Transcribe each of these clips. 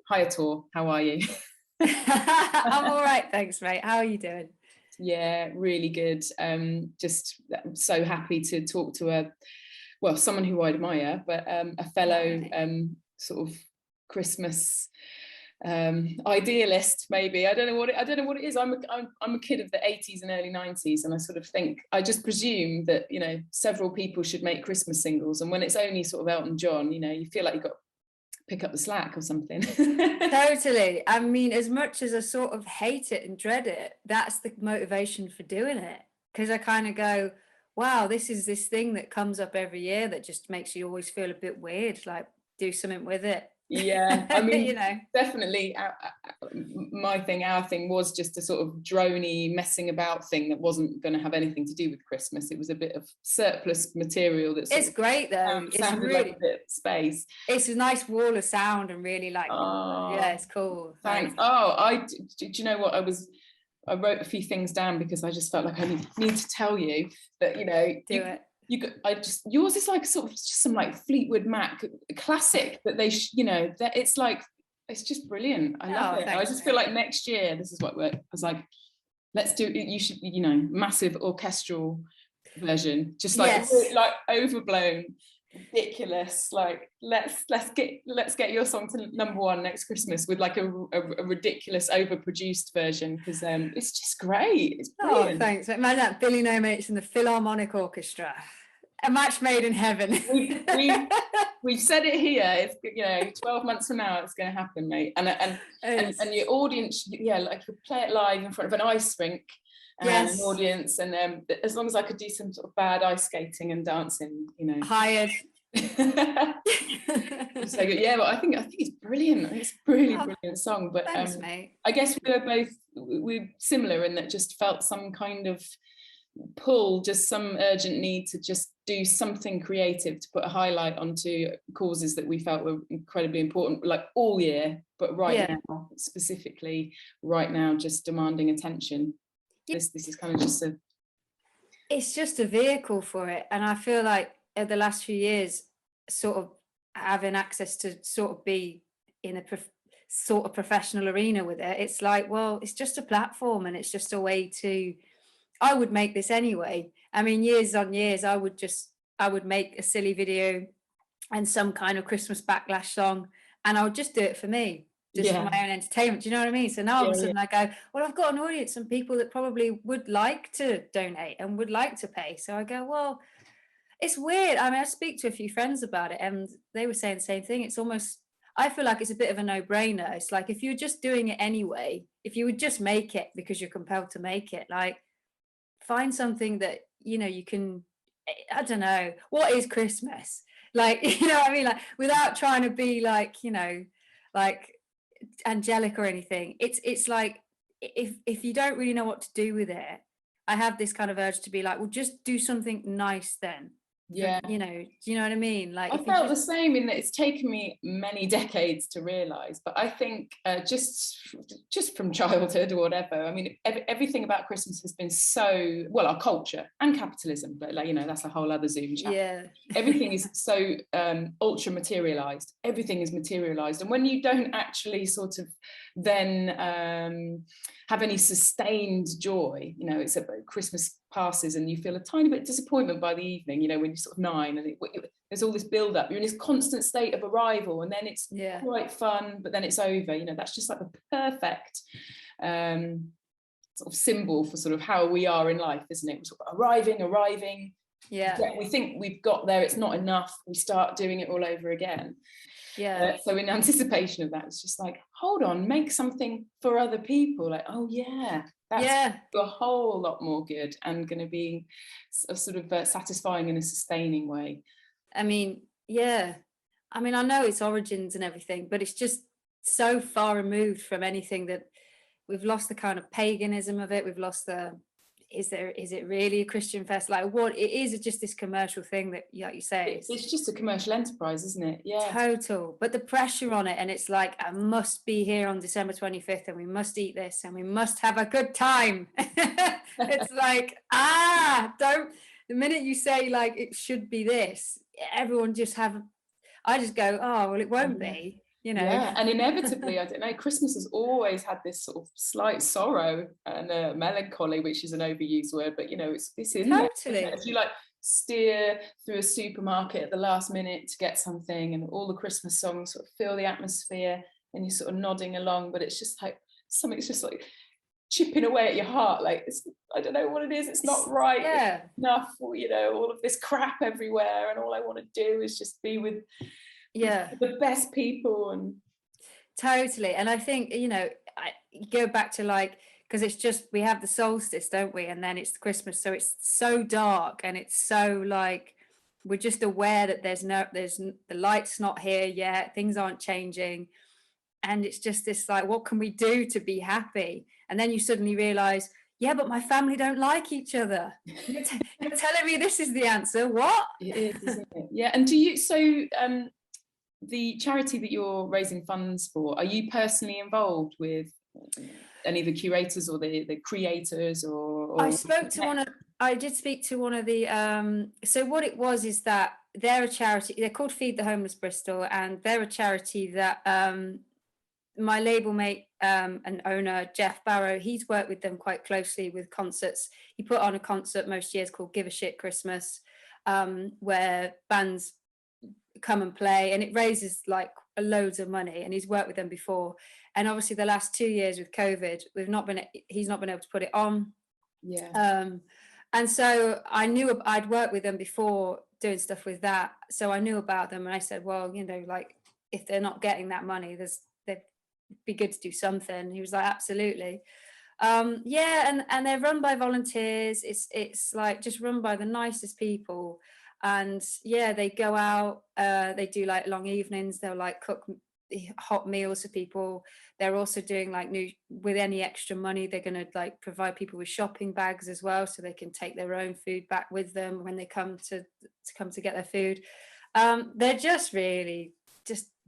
Hi, Ator. How are you? I'm all right, thanks, mate. How are you doing? Yeah, really good. Just so happy to talk to someone who I admire, but a fellow sort of Christmas idealist, maybe. I don't know what it is. I'm a kid of the 80s and early 90s, and I sort of think, I just presume that, you know, several people should make Christmas singles, and when it's only sort of Elton John, you know, you feel like you've got to pick up the slack or something. Totally. I mean, as much as I sort of hate it and dread it, that's the motivation for doing it, because I kind of go, wow, this is this thing that comes up every year that just makes you always feel a bit weird, like do something with it. Yeah, I mean, you know, definitely our thing was just a sort of droney messing about thing that wasn't going to have anything to do with Christmas. It was a bit of surplus material that it's great though. It's sounded really, like a bit of space. it's a nice wall of sound and really like, yeah, it's cool. Thanks. Like, Do you know what, I wrote a few things down because I just felt like I need to tell you that, you know, yours is like sort of just some like Fleetwood Mac classic that they you know, that it's like, it's just brilliant. I love it. Thanks, I just feel like next year this is what I was like, let's do it. You should, you know, massive orchestral version, just like like overblown, ridiculous, like let's get your song to #1 next Christmas with like a ridiculous overproduced version, because it's just great. It's brilliant. Thanks. Imagine that, Billy Nomates and the Philharmonic Orchestra, a match made in heaven. We've said it here. It's, you know, 12 months from now it's going to happen, mate. And your audience, yeah, like you play it live in front of an ice rink and an audience, and as long as I could do some sort of bad ice skating and dancing, you know, hired. So yeah, but I think it's brilliant. It's a really brilliant song. But thanks, mate. I guess we're similar in that, just felt some kind of pull, just some urgent need to just do something creative to put a highlight onto causes that we felt were incredibly important, like all year, but now, specifically right now, just demanding attention. This is kind of just it's just a vehicle for it. And I feel like the last few years, sort of having access to sort of be in a sort of professional arena with it, it's like, well, it's just a platform, and it's just a way to, I would make this anyway. I mean, years on years, I would make a silly video and some kind of Christmas backlash song, and I would just do it for me, just for my own entertainment. Do you know what I mean? So now all of a sudden I go, well, I've got an audience and people that probably would like to donate and would like to pay. So I go, well, it's weird. I mean, I speak to a few friends about it, and they were saying the same thing. It's almost, I feel like it's a bit of a no-brainer. It's like, if you're just doing it anyway, if you would just make it because you're compelled to make it, like, find something that, you know, you can, I don't know, what is Christmas? Like, you know what I mean? Like, without trying to be like, you know, like angelic or anything. It's like, if you don't really know what to do with it, I have this kind of urge to be like, well, just do something nice then. Yeah, you know, do you know what I mean? Like, I felt the same, in that it's taken me many decades to realize, but I think just from childhood or whatever, I mean, everything about Christmas has been so, well, our culture and capitalism, but like, you know, that's a whole other Zoom chat. Yeah, everything is so ultra materialized. Everything is materialized, and when you don't actually sort of then have any sustained joy, you know, it's about Christmas passes and you feel a tiny bit of disappointment by the evening, you know, when you're sort of 9 and there's all this build up, you're in this constant state of arrival, and then it's quite fun, but then it's over, you know. That's just like the perfect sort of symbol for sort of how we are in life, isn't it? We're sort of arriving, we think we've got there, it's not enough, we start doing it all over again. So in anticipation of that, it's just like, hold on, make something for other people, like, oh yeah, that's a whole lot more good and going to be sort of satisfying in a sustaining way. I mean, I mean, I know its origins and everything, but it's just so far removed from anything that we've lost the kind of paganism of it. We've lost the, is it really a Christian fest? Like, what it is just this commercial thing that, like you say, it's just a commercial enterprise, isn't it? Yeah, total. But the pressure on it, and it's like, I must be here on December 25th and we must eat this and we must have a good time. It's like, don't, the minute you say like it should be this, everyone just I just go, oh well, it won't be. you know. Yeah, and inevitably, I don't know, Christmas has always had this sort of slight sorrow and melancholy, which is an overused word, but you know, it's in there, isn't it? As you like steer through a supermarket at the last minute to get something, and all the Christmas songs sort of fill the atmosphere, and you're sort of nodding along, but it's just like something's just like chipping away at your heart, like I don't know what it is, it's not right enough, or you know, all of this crap everywhere, and all I want to do is just be with the best people. And totally. And I think, you know, I go back to like, because it's just, we have the solstice, don't we, and then it's Christmas, so it's so dark, and it's so like, we're just aware that there's the light's not here yet, things aren't changing, and it's just this like, what can we do to be happy? And then you suddenly realize, yeah, but my family don't like each other. You're telling me this is the answer? What? It is, isn't it? Yeah. And do you, so the charity that you're raising funds for, are you personally involved with any of the curators or the creators, or I did speak to one of the so what it was is that they're a charity, they're called Feed the Homeless Bristol, and they're a charity that my label mate and owner Jeff Barrow, he's worked with them quite closely with concerts. He put on a concert most years called Give a Shit Christmas, where bands come and play, and it raises like loads of money, and he's worked with them before. And obviously the last 2 years with COVID, he's not been able to put it on. And so I knew I'd worked with them before doing stuff with that, so I knew about them, and I said, well, you know, like if they're not getting that money, they'd be good to do something. He was like, absolutely. And they're run by volunteers. It's like just run by the nicest people. And yeah, they go out, they do like long evenings, they'll like cook hot meals for people. They're also doing like with any extra money, they're going to like provide people with shopping bags as well, so they can take their own food back with them when they come to get their food. They're just really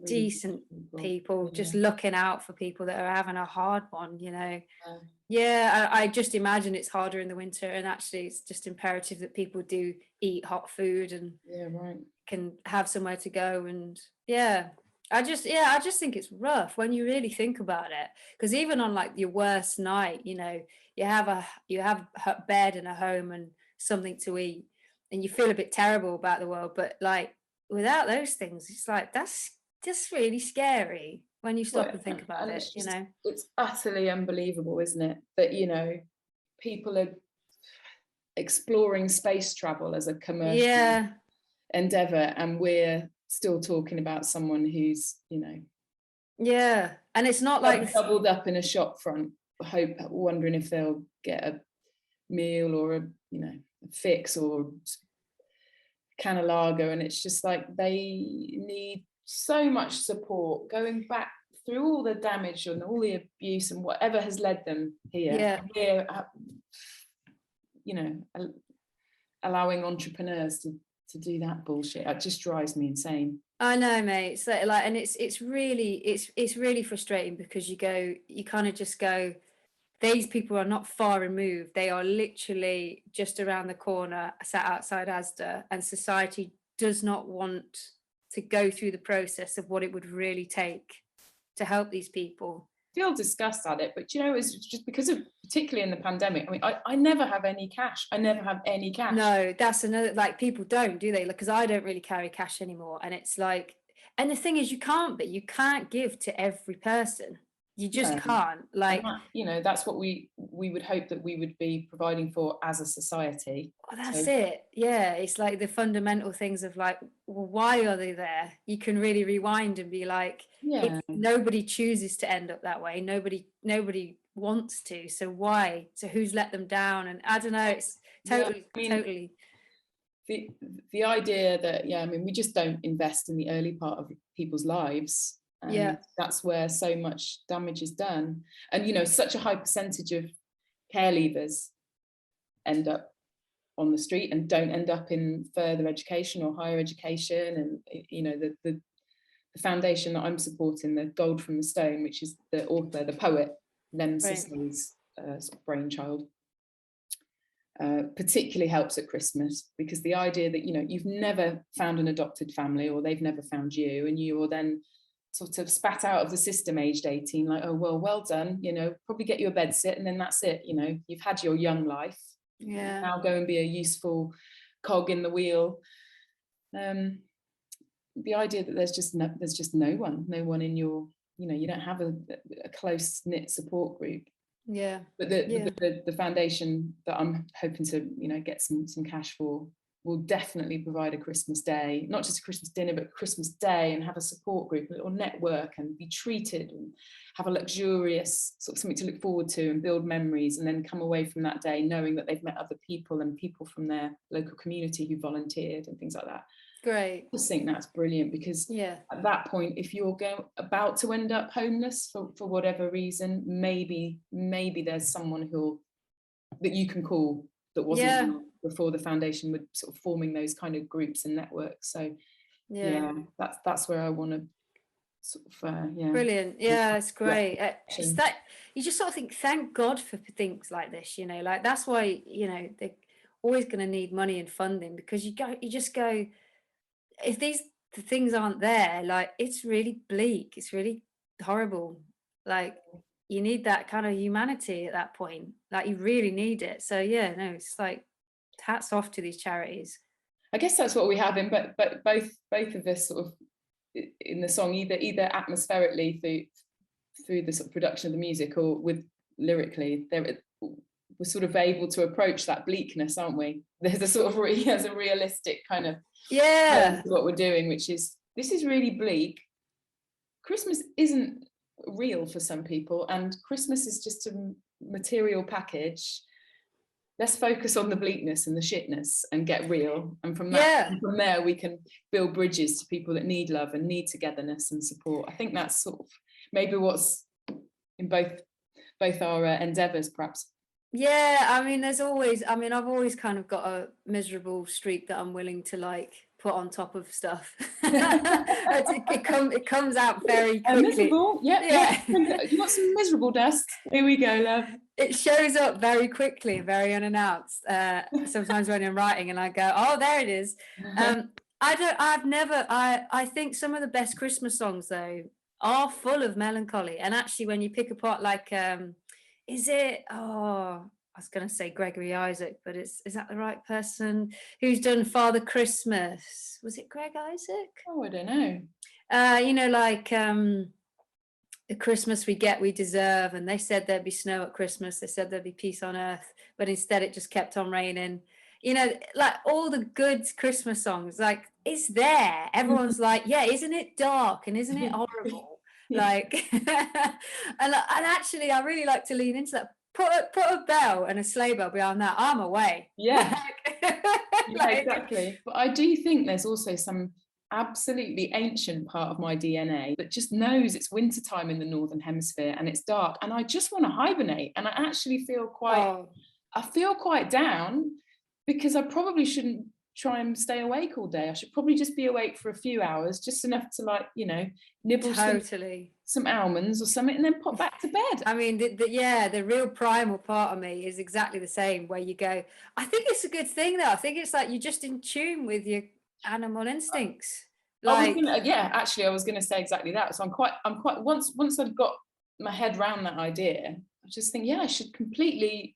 decent people, just looking out for people that are having a hard one, you know. I just imagine it's harder in the winter, and actually it's just imperative that people do eat hot food and can have somewhere to go. And I just think it's rough when you really think about it, because even on like your worst night, you know, you have a bed and a home and something to eat, and you feel a bit terrible about the world, but like without those things, it's like that's just really scary when you stop and think about it. You know, it's utterly unbelievable, isn't it, that, you know, people are exploring space travel as a commercial endeavor, and we're still talking about someone who's, you know, and it's not like doubled up in a shop front, wondering if they'll get a meal or a, you know, a fix or can of lager, and it's just like they need so much support going back through all the damage and all the abuse and whatever has led them here. We're, you know, allowing entrepreneurs to do that bullshit. It just drives me insane. I know, mate. So like, and it's really frustrating, because you kind of just go, these people are not far removed. They are literally just around the corner, sat outside Asda, and society does not want to go through the process of what it would really take to help these people. I feel disgust at it, but you know, it's just because of, particularly in the pandemic, I mean, I never have any cash. No, that's another, like, people don't, do they? Because I don't really carry cash anymore, and it's like, and the thing is, you can't give to every person. You just can't, like, you know, that's what we would hope that we would be providing for as a society. Well, that's it. Yeah, it's like the fundamental things of like, well, why are they there? You can really rewind and be like, nobody chooses to end up that way. Nobody wants to. So why? So who's let them down? And I don't know. It's totally. The idea that I mean, we just don't invest in the early part of people's lives. And that's where so much damage is done. And, you know, such a high percentage of care leavers end up on the street and don't end up in further education or higher education. And, you know, the foundation that I'm supporting, the Gold from the Stone, which is the author, the poet, Lem Sissley's brainchild, particularly helps at Christmas, because the idea that, you know, you've never found an adopted family, or they've never found you, and you are then sort of spat out of the system aged 18, like, oh, well done, you know, probably get you a bed sit and then that's it, you know, you've had your young life. Yeah. Now go and be a useful cog in the wheel. The idea that there's just no one in your, you know, you don't have a close-knit support group. Yeah. But the foundation that I'm hoping to, you know, get some cash for will definitely provide a Christmas day, not just a Christmas dinner, but Christmas day, and have a support group or network and be treated and have a luxurious sort of something to look forward to and build memories, and then come away from that day knowing that they've met other people and people from their local community who volunteered and things like that. Great. I just think that's brilliant, because at that point, if you're about to end up homeless for whatever reason, maybe there's someone that you can call that wasn't before the foundation with sort of forming those kind of groups and networks. So that's where I want to sort of brilliant. Yeah, it's great. Just that you just sort of think, thank God for things like this, you know, like that's why, you know, they're always going to need money and funding, because you just go, if the things aren't there, like it's really bleak, it's really horrible, like you need that kind of humanity at that point, like you really need it. So it's like hats off to these charities. I guess that's what we have in, but both of us sort of in the song, either atmospherically through the sort of production of the music, or with lyrically, we're sort of able to approach that bleakness, aren't we? There's a sort of there's a realistic kind of what we're doing, which is, this is really bleak. Christmas isn't real for some people, and Christmas is just a material package. Let's focus on the bleakness and the shitness and get real, and from there we can build bridges to people that need love and need togetherness and support. I think that's sort of maybe what's in both our endeavors, perhaps. I mean, I've always kind of got a miserable streak that I'm willing to like put on top of stuff. it comes out very quickly. Miserable, yeah. You got some miserable dust. Here we go, love. It shows up very quickly, very unannounced. Sometimes when I'm writing and I go, oh, there it is. I think some of the best Christmas songs though are full of melancholy. And actually, when you pick apart, like, I was going to say Gregory Isaac, but is that the right person? Who's done Father Christmas? Was it Greg Isaac? Oh, I don't know. You know, like the Christmas we get, we deserve. And they said there'd be snow at Christmas. They said there'd be peace on earth, but instead it just kept on raining. You know, like all the good Christmas songs, like it's there. Everyone's like, yeah, isn't it dark and isn't it horrible? Like, and actually, I really like to lean into that. Put a bell and a sleigh bell behind that, I'm away. Yeah, exactly. But I do think there's also some absolutely ancient part of my DNA that just knows it's wintertime in the Northern Hemisphere and it's dark, and I just want to hibernate. And I actually feel quite down, because I probably shouldn't try and stay awake all day. I should probably just be awake for a few hours, just enough to, like, you know, nibble some almonds or something, and then pop back to bed. I mean, the real primal part of me is exactly the same, where you go, I think it's a good thing though. I think it's like you're just in tune with your animal instincts. Like, I was gonna say exactly that. So I'm quite once I've got my head around that idea, I just think, I should completely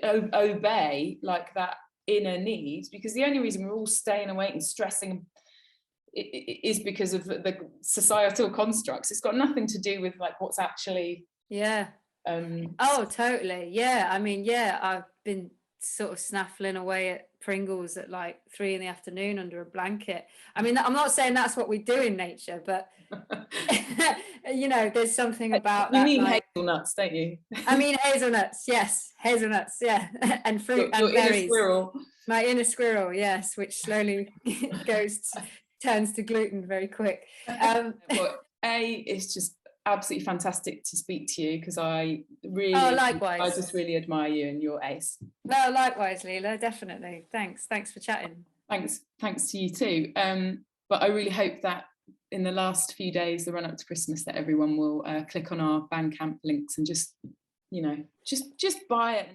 obey like that inner needs, because the only reason we're all staying awake and stressing is because of the societal constructs. It's got nothing to do with like what's actually totally. I mean, I've been sort of snaffling away at Pringles at like 3 PM under a blanket. I mean, I'm not saying that's what we do in nature, but you know, there's something about you that. You mean like, hazelnuts, don't you? I mean hazelnuts, yes, hazelnuts, and fruit and berries. Inner squirrel. My inner squirrel, yes, which slowly turns to gluten very quick. It's just absolutely fantastic to speak to you, because I just really admire you and your ace. No, likewise, Leela, definitely. Thanks for chatting. Thanks to you too. But I really hope that in the last few days, the run up to Christmas, that everyone will click on our Bandcamp links and just buy it.